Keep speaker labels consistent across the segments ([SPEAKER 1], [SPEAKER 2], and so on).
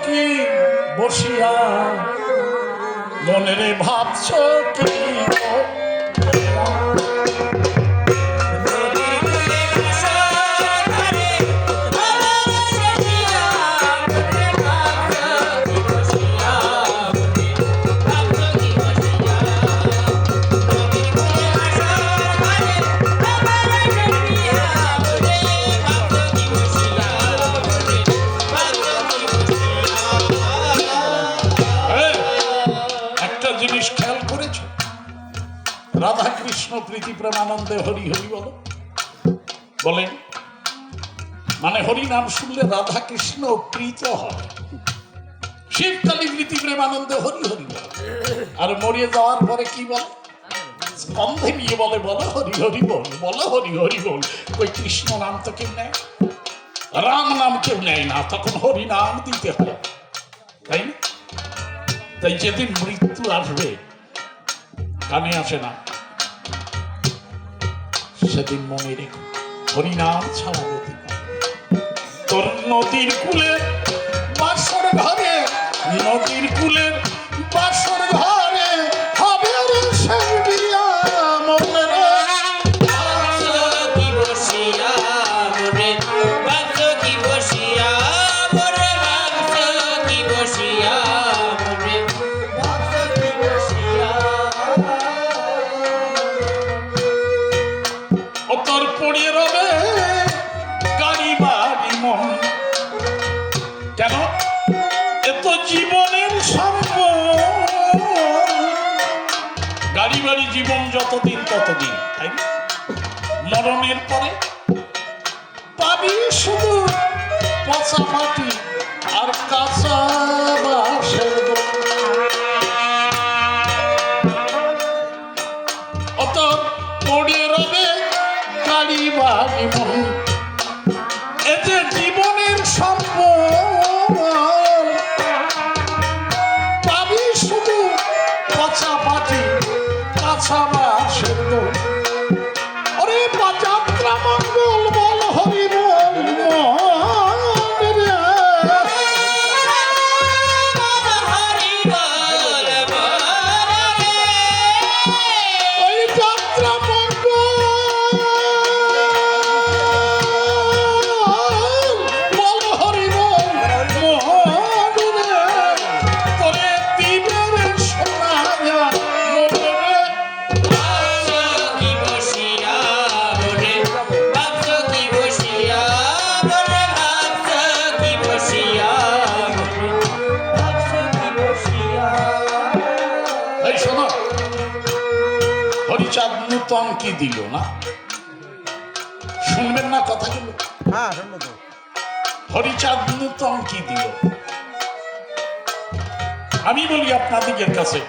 [SPEAKER 1] কি বসিয়া মনে রে ভাবছ কি রাধা কৃষ্ণ প্রীতি প্রেমানন্দে হরি হরি বলো বলেন, মানে হরি নাম শুনলে রাধা কৃষ্ণ প্রীত হয়। শিবকালী প্রীতি প্রেমানন্দে হরি হরি বলো, আর মরিয়ে যাওয়ার পরে কি বলে? স্কন্ধে নিয়ে বলে বলো হরি হরি বল, বলো হরি হরি বল। ওই কৃষ্ণ নাম তো কেউ নেয়, রাম নাম কেউ নেয় না, তখন হরি নাম দিতে হয়, তাই না? তাই যেদিন মৃত্যু আসবে কানে আসে না, সেদিন মনে রেখো হরিনাম ছাড়া গতি। তোর নদীর কূলে বাসর ঘরে, নদীর কূলে বাসর ঘরে হবে রে শেষ বিয়া মনে রে। কেন? এত জীবনের সম্পদ, গাড়ি বাড়ি জীবন যতদিন ততদিন, তাই না? মরণের পরে পাবি শুধু পচা মাটি আর কাঁচা বাঁশের দোল। অত পড়ে রবে গাড়ি বাড়ি মন, এতে জীবনের সম্পদ পাবি শুধু পচা পাটি কাঁচা বাঁশের দোল। ওরে যাত্রা মঙ্গল বল হরি বল ওই যাত্রা হরিচাঁদ নূতন কি দিল না, শুনবেন না কথাগুলো? হ্যাঁ শুনবো তো। হরিচাঁদ নূতন কি দিল আমি বলি আপনাদের কাছে,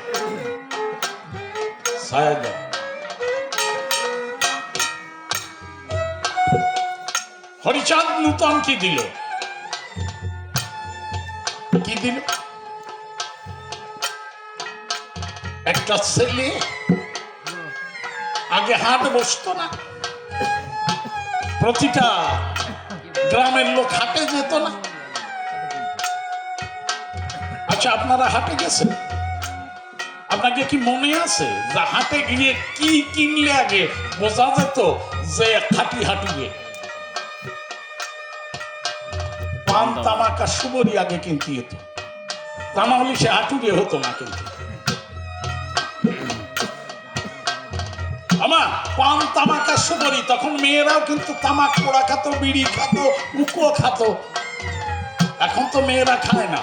[SPEAKER 1] হরিচাঁদ নূতন কি দিল? কি দিল? একটা ছেলে আগে হাট বসতো না, প্রতিটা গ্রামের লোক হাটে যেত না। আচ্ছা আপনারা হাটে গেছেন? আপনাকে কি মনে আছে যে হাটে গিয়ে কি কিনলে আগে বোঝা যেত যে খাটি হাটুয়ে? পান তামাক আর সুবরি আগে কিনতে হতো, তা না হলে সে হাটুয়ে হতো না। কিন্তু আমার পান তামাক আর সুবরি, তখন মেয়েরাও কিন্তু তামাক পোড়া খাতো, বিড়ি খাতো, উকো খাতো। এখন তো মেয়েরা খায় না।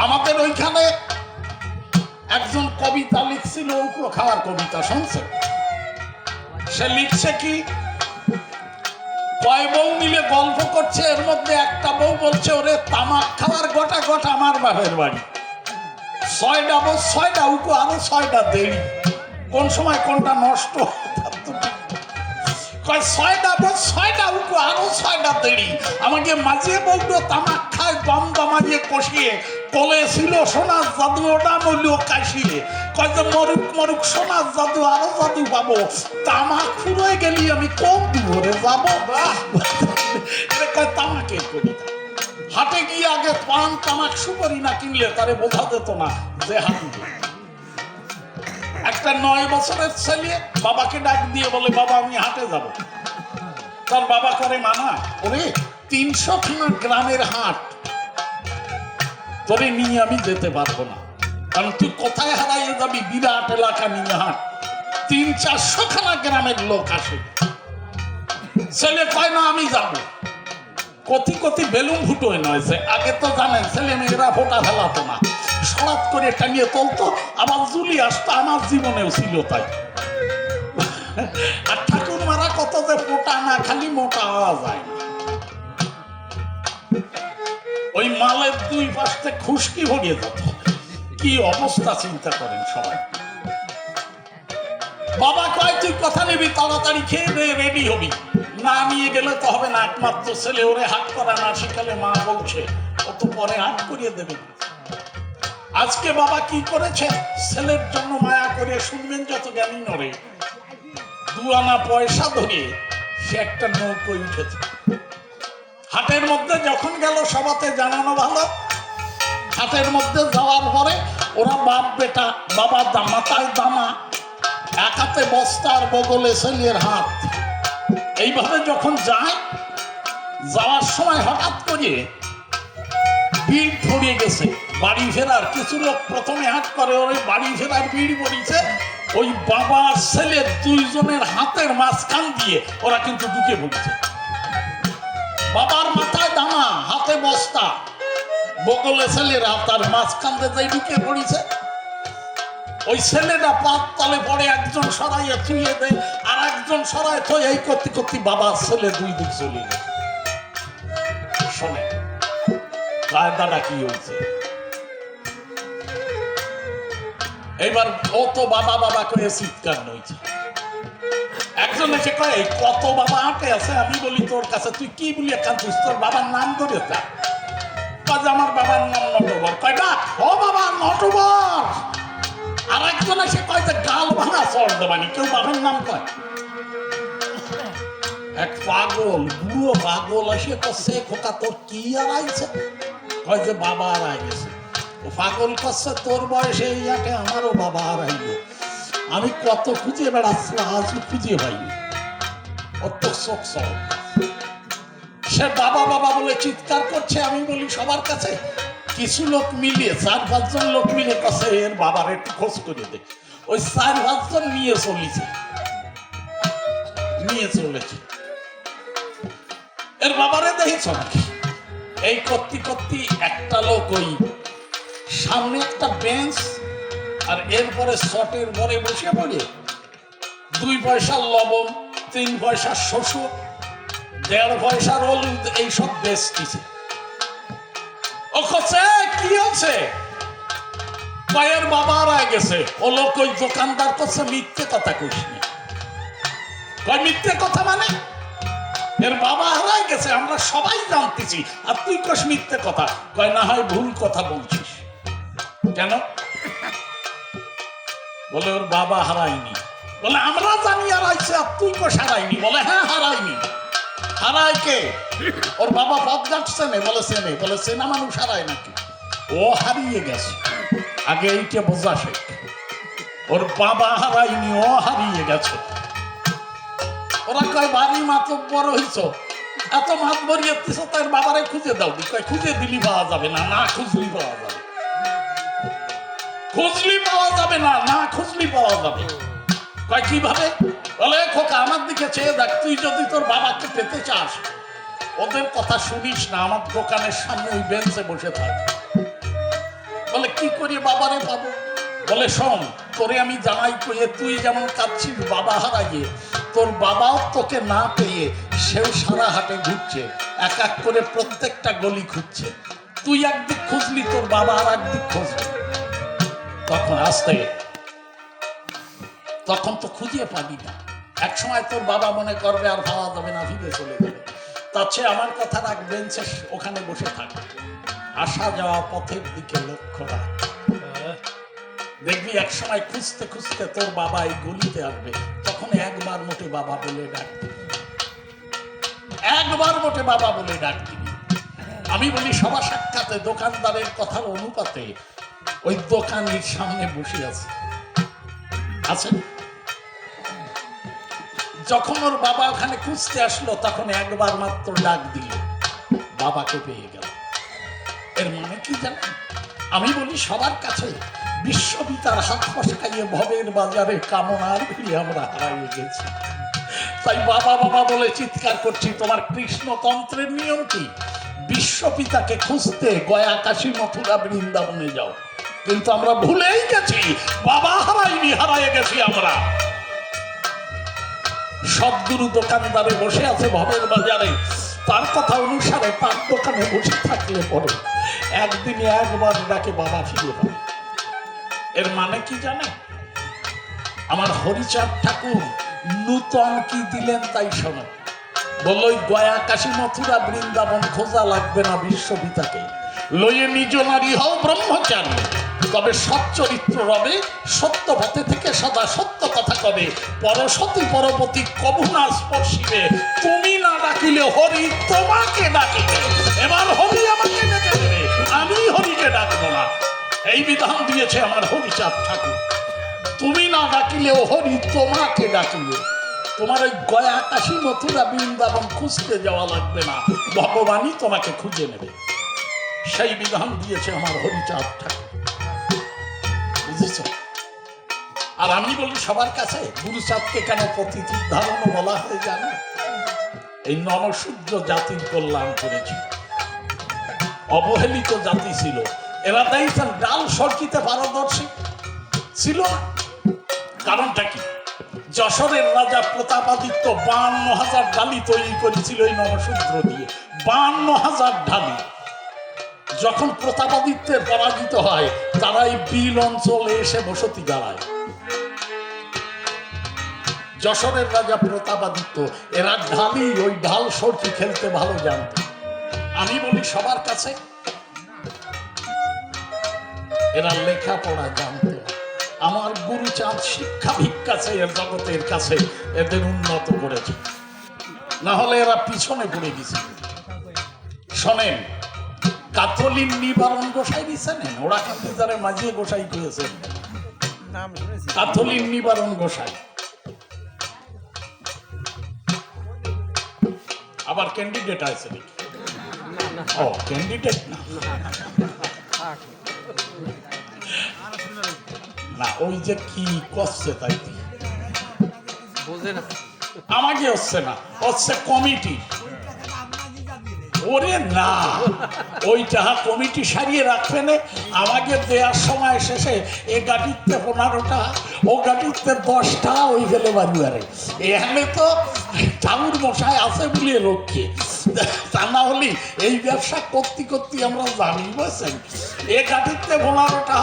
[SPEAKER 1] আমাদের ওইখানে একজন কবিতা লিখছিল, উকো খাওয়ার কবিতা, শুনছে? সে লিখছে কি, কয় বউ মিলে গল্প করছে, এর মধ্যে একটা বউ বলছে ওরে তামাক খাওয়ার গোটা গোটা আমার বাপের বাড়ি, 6টা বউ 6টা উকো আরো 6টা দেরি, কোন সময় কোনটা নষ্ট, কয় 6টা বউ 6টা উকো আরো 6টা দেরি। আমাকে মাঝে বলতো তামাক খায় দম দমাজিয়ে কষিয়ে, কোলে ছিল সোনার জাদু ওটা মূল্য কাশিয়ে, কয় যে মরুক মরুক সোনার জাদু আরো জাদু পাবো, তামাক ফুরোয় গেলি আমি কোন দূরে যাবো। কয় তামাকের কবিতা। হাটে গিয়ে আগে পান তামাক সুপারি না কিনলে তারে বোঝা যেত না যে হাত। একটা 9 বছরের ছেলে বাবাকে ডাক দিয়ে বলে, বাবা আমি হাটে যাব। তার বাবা করে মানা, ওরে 300 গ্রামের হাট, তোরে নিয়ে আমি যেতে পারবো না, কারণ তুই কোথায় হারাইয়ে যাবি, বিরাট এলাকা নিয়ে হাট, 300-400 খানা গ্রামের লোক আসে। ছেলে কয় না আমি যাব। কতি কতি বেলুন ফুটোয় নয়, আগে তো জানেন ছেলে মেয়েরা ফোটা ফেলাতো না, সরাত করে টানিয়ে তুলতো, আবার জুলি আসতো, আমার জীবনেও ছিল তাই। আর ঠাকুর মারা কত যে ফোটা না খালি মোটা যায় না, ওই মালের 2 পাশে খুশকি ভরিয়ে যেত। কি অবস্থা চিন্তা করেন সবাই। বাবা কয় তুই কথা নিবি, তাড়াতাড়ি খেয়ে দে, রেডি হবি, না নিয়ে গেলে তো হবে না, একমাত্র ছেলে, ওরে হাত করা না শিখালে মা বলছে ও তো পরে হাত করিয়ে দেবে। আজকে বাবা কি করেছে, ছেলের জন্য মায়া করে, শুনবেন যত জ্ঞানী নড়ে, 2 আনা পয়সা ধরে সে একটা নৌকোয় উঠেছে। হাটের মধ্যে যখন গেল, সবাতে জানানো ভালো, হাটের মধ্যে যাওয়ার পরে ওরা বাপ বেটা, বাবার মাথায় দামা, এক হাতে বস্তার বগলে ছেলের হাত, এইভাবে যখন যায়, যাওয়ার সময় হঠাৎ করে ভিড় পড়িয়ে গেছে। বাড়ি ফেরার কিছু লোক প্রথমে হাট করে, ওই বাড়ি ফেরার ভিড় পড়িছে, ওই বাবার ছেলের 2 জনের হাতের মাঝখান দিয়ে ওরা কিন্তু ঢুকে পড়ছে। বাবার মাথায় দামা, হাতে বস্তা, বগলে ছেলের হাত, আর মাঝখান দিয়ে ঢুকে পড়িছে। ওই ছেলেটা পাত তলে পড়ে, একজন সরাইয়া ছুঁয়ে দেয়, আর একজন সরাই থই, এই করতে করতে বাবার ছেলে 2 দিক চলে গেছে। শোনে কায়দাটা কি হয়েছে, এবার ও তো বাবা বাবা করে চিৎকার নইছে। একজন এসে কয় কত বাবা হাটে আছে, আমি বলি তোর কাছে তুই কি বলি কাঁদছিস, তোর বাবার নাম ধরে তা, আমার বাবার নাম নটবর। কয় না ও বাবা নটবর। আর একজন এসে কয় যে গাল ভাঙা চড় দেবানি, কেউ বাবার নাম কয়। এক পাগল, বুড়ো পাগল এসে করছে, খোকা তোর কি হারাইছে, কয় যে বাবা হারাই গেছে। ও পাগল করছে, তোর বয়সে এই আটে আমারও বাবা হারাইল, আমি কত খুঁজে বেড়াচ্ছি, আজও খুঁজে পাইনি। অত শোক সব, সে বাবা বাবা বলে চিৎকার করছে। আমি বলি সবার কাছে, কিছু লোক মিলিয়ে 4-5 জন লোক মিলে কাছে এর বাবার একটু খোঁজ করে দে। ওই 4-5 জন নিয়ে চলেছে, এর বাবারে দেখেছ নাকি? এই করতে করতে একটা লোক ওই সামনে একটা বেঞ্চ, আর এরপরে শটের ঘরে বসে পড়ে 2 পয়সার লবণ, 3 পয়সার শস্য, 1.5 পয়সার হলুদ, এইসব বেচতেছে। ও কচ্ছে কি হচ্ছে, কয়ের বাবা হারায় গেছে। ও লোক ওই দোকানদার করছে মিথ্যে কথা কইস না। কয় মিথ্যে কথা মানে, এর বাবা হারায় গেছে আমরা সবাই জানতেছি, আর তুই কস মিথ্যে কথা। কয় না হয় ভুল কথা বলছিস। কেন? বলে ওর বাবা হারায়নি। বলে আমরা জানি হারাইছে, আর তুই কস হারায়নি। বলে হ্যাঁ হারায়নি। হারায় কে? ওর বাবা পথঘাট চেনে? বলে চেনে। বলে চেনা মানুষ হারায় নাকি? ও হারিয়ে গেছে, আগে এইটা বোঝা শেখ। ওর বাবা হারায়নি, ও হারিয়ে গেছে। ওরা কয় বাড়ি মাত্র বড় হইছ, এত মাত ভরিয়ে তার বাবারে খুঁজে দাও। কয় খুঁজে দিলি পাওয়া যাবে না, না খুঁজলি পাওয়া যাবে। খুঁজলি পাওয়া যাবে না, না খুঁজলি পাওয়া যাবে। কয় কিভাবে? বলে খোকা আমার দিকে চেয়ে দেখ, তুই যদি তোর বাবাকে পেতে চাস, ওদের কথা শুনিস না, আমার দোকানের সামনে ওই বেঞ্চে বসে থাক। বলে কি করে বাবারে পাবো? বলে শোন, তোরে আমি জানাই কইয়ে, তুই যেমন কাঁদছিস বাবা হারাইয়ে, তোর বাবাও তোকে না পেয়ে সেও সারা হাটে ঘুরছে, এক এক করে প্রত্যেকটা গলি খুঁজছে। তুই একদিক খুঁজলি, তোর বাবা আর একদিক খুঁজবে। তখন আসতে, তখন তো খুঁজে পাবি না। এক সময় তোর বাবা মনে করবে আর পাওয়া যাবে না, ফিরে চলে যাবে। তার চেয়ে আমার কথা রাখ, বেঞ্চে ওখানে বসে থাক, আসা যাওয়া পথের দিকে লক্ষ্য রাখ। দেখবি এক সময় খুঁজতে খুঁজতে তোর বাবা এই গলিতে আসবে, তখন একবার মোটে বাবা বলে ডাক দিবি, একবার মোটে বাবা বলে ডাক দিবি। আমি বলি সভা সাক্ষাতে দোকানদারের কথার অনুপাতে ওই দোকানের সামনে বসে আছে আছেন। যখন ওর বাবা ওখানে খুঁজতে আসলো তখন একবার মাত্র ডাক দিল, বাবাকে পেয়ে গেল। এর মানে কি জানেন? আমি বলি সবার কাছে বিশ্বপিতার হাত ফসকাইয়ে ভবের বাজারে কামনার ভিড়ে আমরা হারিয়ে গেছি। তাই বাবা বাবা বলে চিৎকার করছি। তোমার কৃষ্ণতন্ত্রের নিয়ম কি? বিশ্বপিতাকে খুঁজতে গয়া, কাশী, মথুরা, বৃন্দাবনে যাও। কিন্তু আমরা ভুলেই গেছি, বাবা হারাইনি, হারাইয়ে গেছি আমরা। সদ্গুরু দোকানদারে বসে আছে ভবের বাজারে, তার কথা অনুসারে পান দোকানে বসে থাকলে পরে একদিনে একবার ডাকে বাবা ফিরে পাবে। এর মানে কি জানে? আমার হরিচাঁদ ঠাকুর নূতন কি দিলেন তাই শোনো। বলল গয়া, কাশী, মথুরা, বৃন্দাবন খোঁজা লাগবে না, বিশ্বপিতাকে লইয়ে নিজ নারী হও ব্রহ্মচারী, তবে সচ্চরিত্র রবে, সত্য পথে থেকে সদা সত্য কথা কবে, পরসতী পরবতী কবু না স্পর্শিবে, তুমি না ডাকিলে হরি তোমাকে ডাকিবে। এবার হরি আমাকে ডেকে দেবে, আমি হরিকে ডাকবো না। এই বিধান দিয়েছে আমার হরিচাঁদ ঠাকুর। তুমি না ডাকিলেও হরি তোমাকে ডাকিবে। তোমার ওই গয়া, কাশী, মথুরা, বৃন্দাবন খুঁজতে যাওয়া লাগবে না, ভগবানই তোমাকে খুঁজে নেবে। সেই বিধান দিয়েছে আমার হরিচাঁদ ঠাকুর, বুঝেছ? আর আমি বলি সবার কাছে, গুরুচাঁদকে কেন পতিতির ধারণও বলা হয় জানো? এই নমশূদ্র জাতির কল্যাণ করেছে। অবহেলিত জাতি ছিল, এরা দেখছেন ডাল সরকিতে পারদর্শী ছিল না। কারণটা কি? যশোরের রাজা প্রতাপাদিত্য 52,000 ঢালি তৈরি করেছিল এই নমশূদ্র দিয়ে। 52,000 ঢালি। যখন প্রতাপাদিত্যের পরাজিত হয়, তারা এই বিল অঞ্চলে এসে বসতি দাঁড়ায়। যশোরের রাজা প্রতাপাদিত্য, এরা ঢালি, ওই ঢাল সরকি খেলতে ভালো জানত। আমি বলি সবার কাছে, এরা লেখাপড়া জানত। আমার গুরুচাঁদ শিক্ষা ভিক্ষা এর জগতের কাছে এদের উন্নত করেছে, না হলে এরা পিছনে পড়ে গেছে। শোনেন, কাতলিন নিবারণ গোসাই দিচ্ছেন, ওরা কান্দিদারে মাঝিয়ে গোসাই করেছেন। কাতলিন নিবারণ গোসাই আবার ক্যান্ডিডেট আছে নাকি? ও ক্যান্ডিডেট না, না ওই যে কি করছে তাই আমাকে হচ্ছে না, হচ্ছে কমিটি। ওরে না, ওইটা কমিটি সারিয়ে রাখবেন। আমাকে দেওয়ার সময় শেষে এ গাড়িতে 15টা, ও গাড়িতে 10টা, ওই ফেলে বাড়িবারে। এখানে তো ঠাকুর মশাই আছে বলে রক্ষে, তা না হলে এই ব্যবসা করতে করতে আমরা জানি বলছেন। এ গাড়িতে 15টা,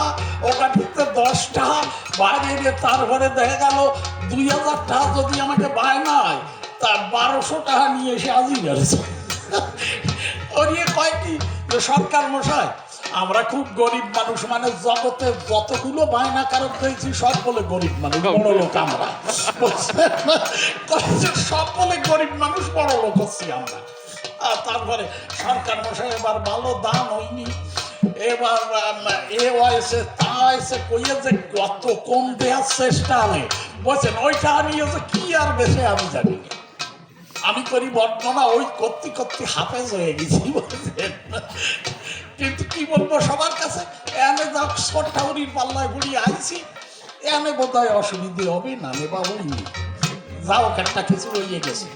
[SPEAKER 1] ও গাড়িতে 10টা, বাইরে তারপরে দেখা গেল 2000 টাকা যদি আমাকে বায় নাই, তার 1200 টাকা নিয়ে এসে আজই গেছে। ওরিয়ে কয় কি, সরকার মশাই আমরা খুব গরিব মানুষ, মানে জগতে যতগুলো বায়না কারক হয়েছি সব বলে গরিব মানুষ, বড় লোক আমরা। সব বলে গরিব মানুষ, বড় লোক হচ্ছি আমরা। আর তারপরে সরকার মশাই এবার ভালো দাম হয়নি, এবার এ হয়েছে তা হয়েছে, কইয়ে যে কত কম দেওয়ার চেষ্টা আমি বলছেন, ওইটা নিয়ে যে কি আর বেশি আমি জানি না। আমি করি বর্ণনা, ওই করতে করতে হাফেজ হয়ে গেছি বলছেন। কিন্তু কি বলবো সবার কাছে, এনে যাও ছোট্টাউরির পাল্লায় ঘুরিয়ে আইছি, এনে বোধ হয় অসুবিধে হবে না, নেবা ওই যাও একটা কিছু হয়ে গেছে।